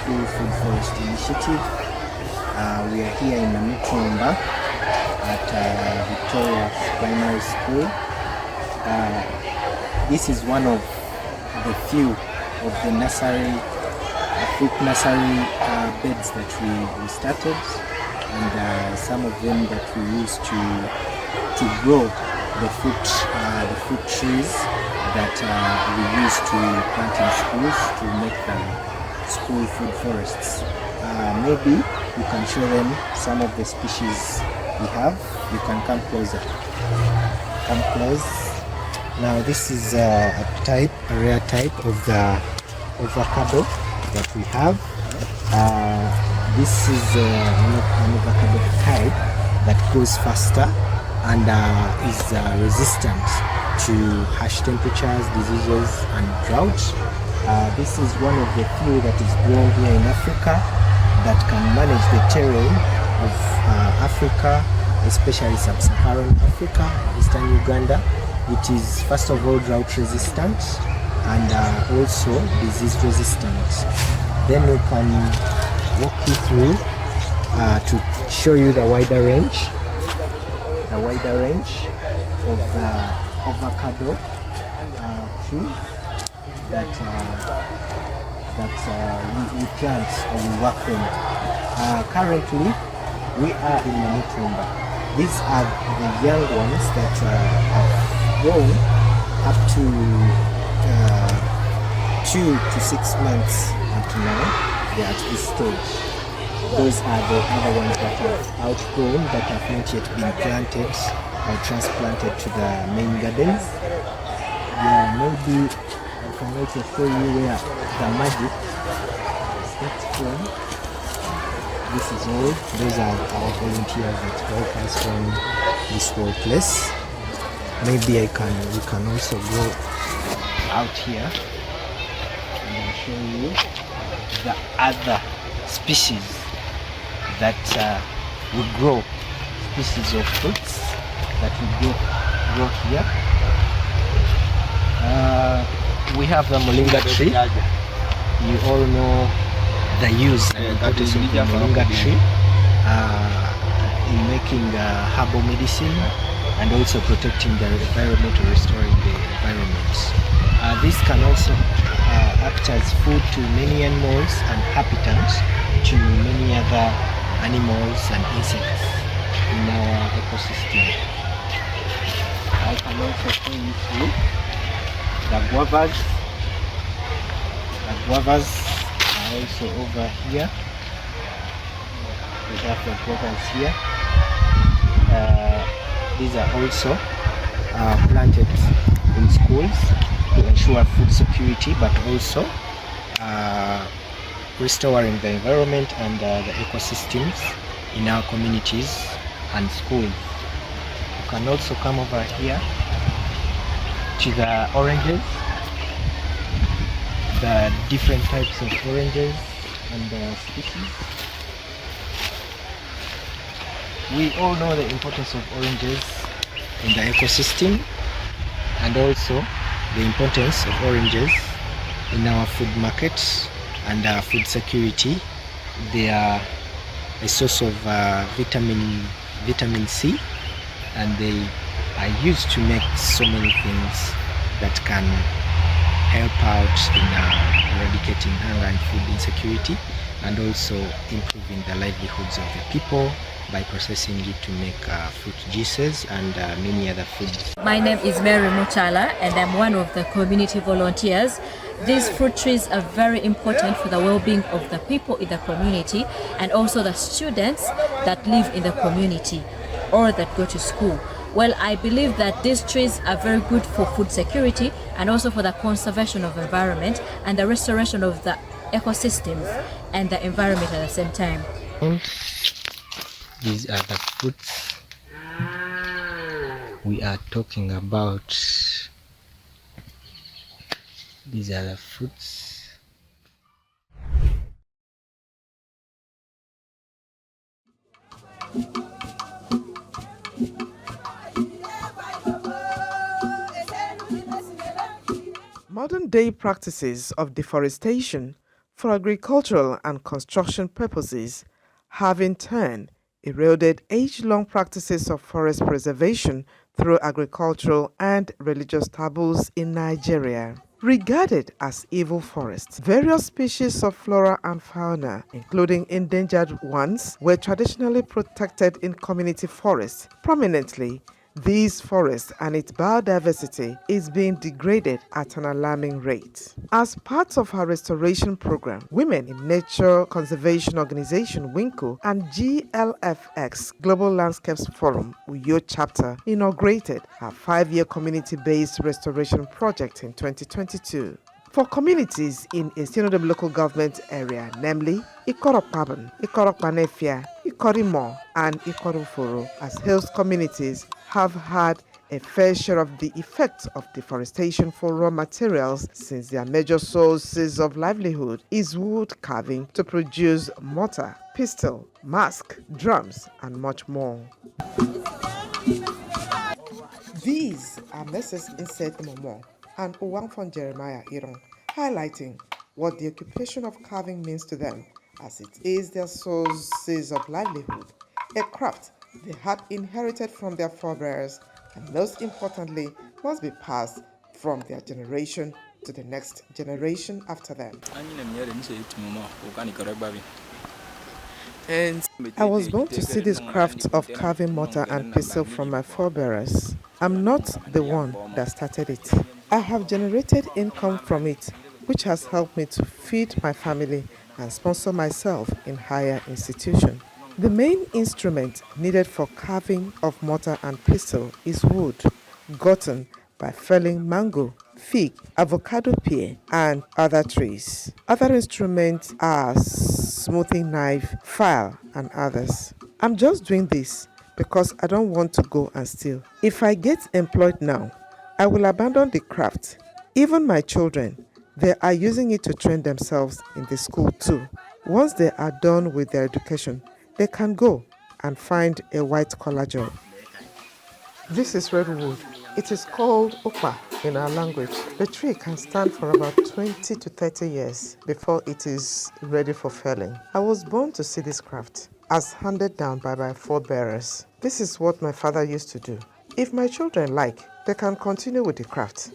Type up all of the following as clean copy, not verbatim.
School Food Forest Initiative. We are here in Namutumba at Victoria's Primary School. This is one of the few of the nursery, fruit nursery beds that we started, and some of them that we use to grow the fruit trees that we use to plant in schools to make them school food forests. Maybe you can show them some of the species we have. You can come closer. Come close. Now this is a rare type of the avocado that we have. This is an avocado type that grows faster and is resistant to harsh temperatures, diseases and drought. This is one of the few that is grown here in Africa that can manage the terrain of Africa, especially sub-Saharan Africa, eastern Uganda. It is first of all drought resistant and also disease resistant. Then we can walk you through to show you the wider range of the avocado tree that we plant or we work on. Currently, we are in Namutumba. These are the young ones that have grown up to 2 to 6 months up to now. They are at this stage. Those are the other ones that are outgrown that have not yet been planted or transplanted to the main gardens. Yeah, maybe I can also show you where the magic starts from. This is all. Those are our volunteers that help us from this whole place. Maybe we can also go out here and I'll show you the other species that we grow, species of fruits that we grow here. We have the moringa tree. You all know the use and importance of the moringa tree in making herbal medicine and also protecting the environment or restoring the environment. This can also act as food to many animals and habitats to many other animals and insects in our ecosystem. I can also show you through the guavas. The guavas are also over here. We have the guavas here. These are also planted in schools to ensure food security, but also restoring the environment and the ecosystems in our communities and schools. You can also come over here to the oranges, the different types of oranges and species. We all know the importance of oranges in the ecosystem and also the importance of oranges in our food markets and food security. They are a source of vitamin C, and they are used to make so many things that can help out in eradicating hunger and food insecurity, and also improving the livelihoods of the people by processing it to make fruit juices and many other foods. My name is Mary Muchala and I'm one of the community volunteers. These fruit trees are very important for the well-being of the people in the community and also the students that live in the community or that go to school. Well, I believe that these trees are very good for food security and also for the conservation of the environment and the restoration of the ecosystems and the environment at the same time. These are the fruits we are talking about. These are the fruits. Modern-day practices of deforestation for agricultural and construction purposes have in turn eroded age-long practices of forest preservation through agricultural and religious taboos in Nigeria. Regarded as evil forests, various species of flora and fauna, including endangered ones, were traditionally protected in community forests. Prominently, these forests and its biodiversity is being degraded at an alarming rate. As part of our restoration program, Women in Nature Conservation Organization WINCO and GLFX Global Landscapes Forum Uyo chapter inaugurated a 5-year community-based restoration project in 2022. For communities in a Sinodom local government area, namely Ikorokpaban, Ikorokpanefia, Ikorimo, and Ikoroforo, as host communities have had a fair share of the effects of deforestation for raw materials, since their major sources of livelihood is wood carving to produce mortar, pestle, mask, drums, and much more. These are Messrs. Inset Momo and Uwangfon Jeremiah Iron, highlighting what the occupation of carving means to them, as it is their sources of livelihood, a craft they had inherited from their forebears, and most importantly, must be passed from their generation to the next generation after them. And I was born to see this craft of carving mortar and pestle from my forebears. I'm not the one that started it. I have generated income from it, which has helped me to feed my family and sponsor myself in higher institutions. The main instrument needed for carving of mortar and pestle is wood, gotten by felling mango, fig, avocado pear, and other trees. Other instruments are smoothing knife, file, and others. I'm just doing this because I don't want to go and steal. If I get employed now, I will abandon the craft. Even my children, they are using it to train themselves in the school too. Once they are done with their education, they can go and find a white-collar job. This is redwood. It is called okpa in our language. The tree can stand for about 20 to 30 years before it is ready for felling. I was born to see this craft, as handed down by my forebears. This is what my father used to do. If my children like, they can continue with the craft.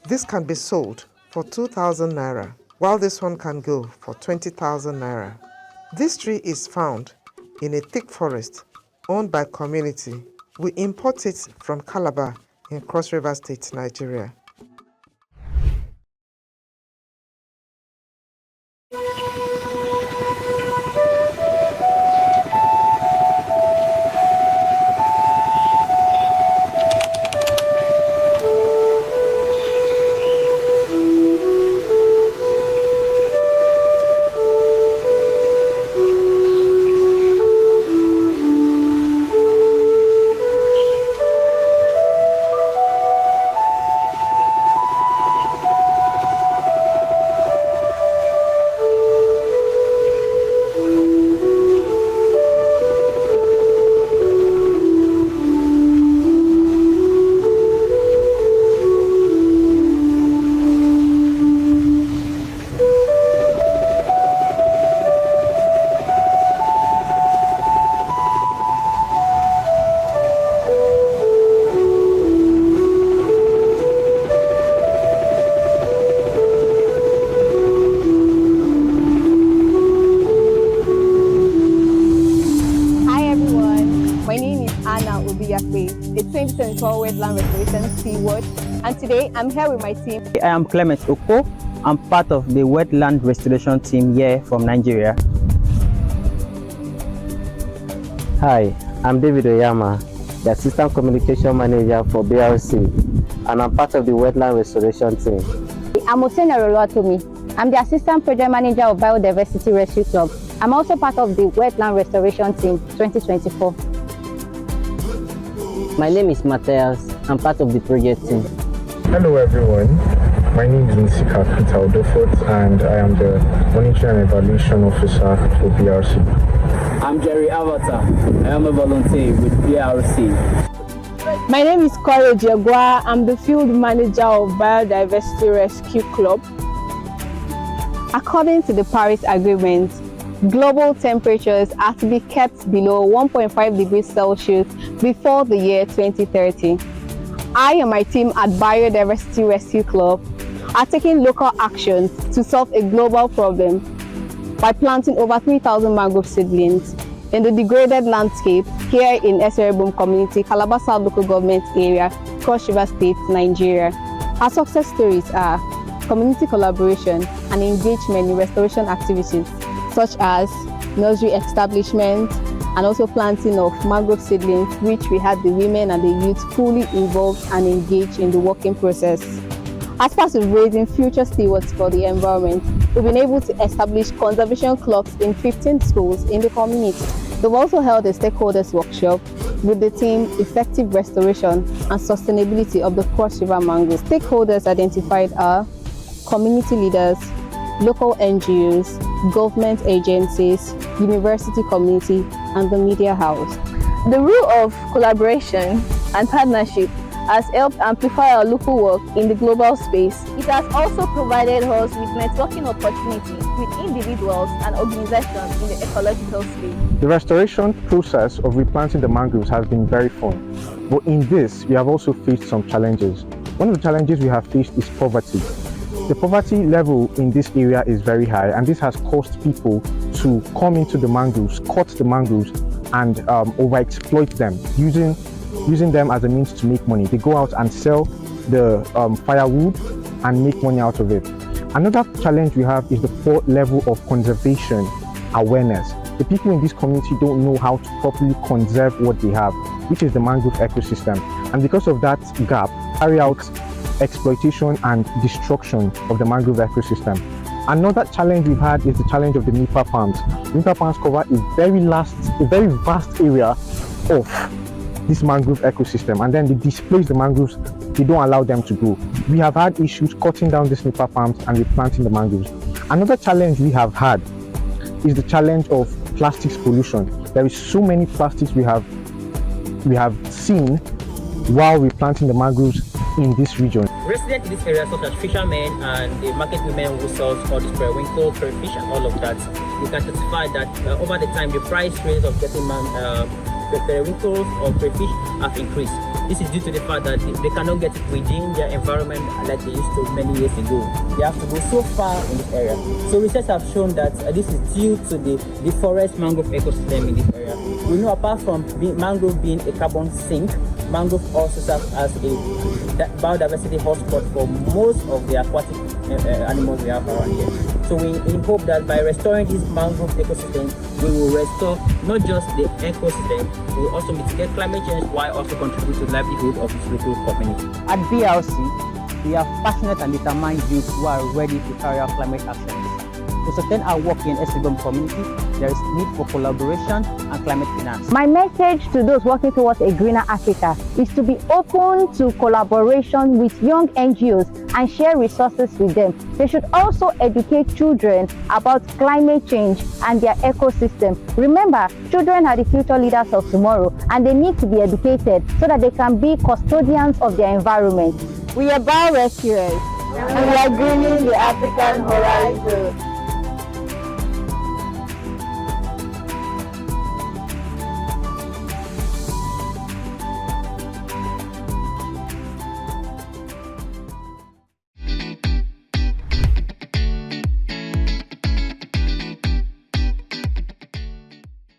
This can be sold for 2,000 naira, while this one can go for 20,000 naira. This tree is found in a thick forest owned by community. We import it from Calabar in Cross River State, Nigeria. The 2024 Wetland Restoration Steward, and today I'm here with my team. I am Clement Oko. I'm part of the Wetland Restoration team here from Nigeria. Hi, I'm David Oyama, the Assistant Communication Manager for BRC, and I'm part of the Wetland Restoration team. I'm Osena Roluwatomi. I'm the Assistant Project Manager of Biodiversity Rescue Club. I'm also part of the Wetland Restoration team 2024. My name is Matthias. I'm part of the project team. Hello everyone, my name is Nisika Peter Odofort and I am the Monitoring and Evaluation Officer for BRC. I'm Jerry Avatar. I am a volunteer with BRC. My name is Kore Jagua. I'm the Field Manager of Biodiversity Rescue Club. According to the Paris Agreement, global temperatures are to be kept below 1.5 degrees Celsius before the year 2030. I and my team at Biodiversity Rescue Club are taking local actions to solve a global problem by planting over 3,000 mangrove seedlings in the degraded landscape here in Eserebum Community, Calabar South Local Government Area, Cross River State, Nigeria. Our success stories are community collaboration and engagement in restoration activities such as nursery establishment and also planting of mangrove seedlings, which we had the women and the youth fully involved and engaged in the working process. As part of raising future stewards for the environment, we've been able to establish conservation clubs in 15 schools in the community. We've also held a stakeholders workshop with the theme Effective Restoration and Sustainability of the Cross River Mangrove. Stakeholders identified are community leaders, local NGOs, government agencies, university community, and the media house. The rule of collaboration and partnership has helped amplify our local work in the global space. It has also provided us with networking opportunities with individuals and organizations in the ecological space. The restoration process of replanting the mangroves has been very fun, but in this, we have also faced some challenges. One of the challenges we have faced is poverty. The poverty level in this area is very high, and this has caused people to come into the mangroves, cut the mangroves, and overexploit them, using them as a means to make money. They go out and sell the firewood and make money out of it. Another challenge we have is the poor level of conservation awareness. The people in this community don't know how to properly conserve what they have, which is the mangrove ecosystem. And because of that gap, carry out exploitation and destruction of the mangrove ecosystem. Another challenge we've had is the challenge of the nipa palms. Nipa palms cover a very vast area of this mangrove ecosystem, and then they displace the mangroves. They don't allow them to grow. We have had issues cutting down these nipa palms and replanting the mangroves. Another challenge we have had is the challenge of plastics pollution. There is so many plastics we have seen while replanting the mangroves in this region. Residents in this area, such as fishermen and the market women who sell all this periwinkle, crayfish, and all of that, you can testify that over the time the price range of getting periwinkles or crayfish have increased. This is due to the fact that they cannot get it within their environment like they used to many years ago. They have to go so far in this area. So research have shown that this is due to the forest mangrove ecosystem in this area. We know apart from mangrove being a carbon sink, mangrove also serves as a biodiversity hotspot for most of the aquatic animals we have around here. So we hope that by restoring this mangrove ecosystem, we will restore not just the ecosystem, we will also mitigate climate change while also contribute to the livelihood of its local community. At BLC, we have passionate and determined youth who are ready to carry out climate actions. To sustain our work in Eserebum community, there is need for collaboration and climate finance. My message to those working towards a greener Africa is to be open to collaboration with young NGOs and share resources with them. They should also educate children about climate change and their ecosystem. Remember, children are the future leaders of tomorrow, and they need to be educated so that they can be custodians of their environment. We are bio rescuers, and we are greening the African horizon.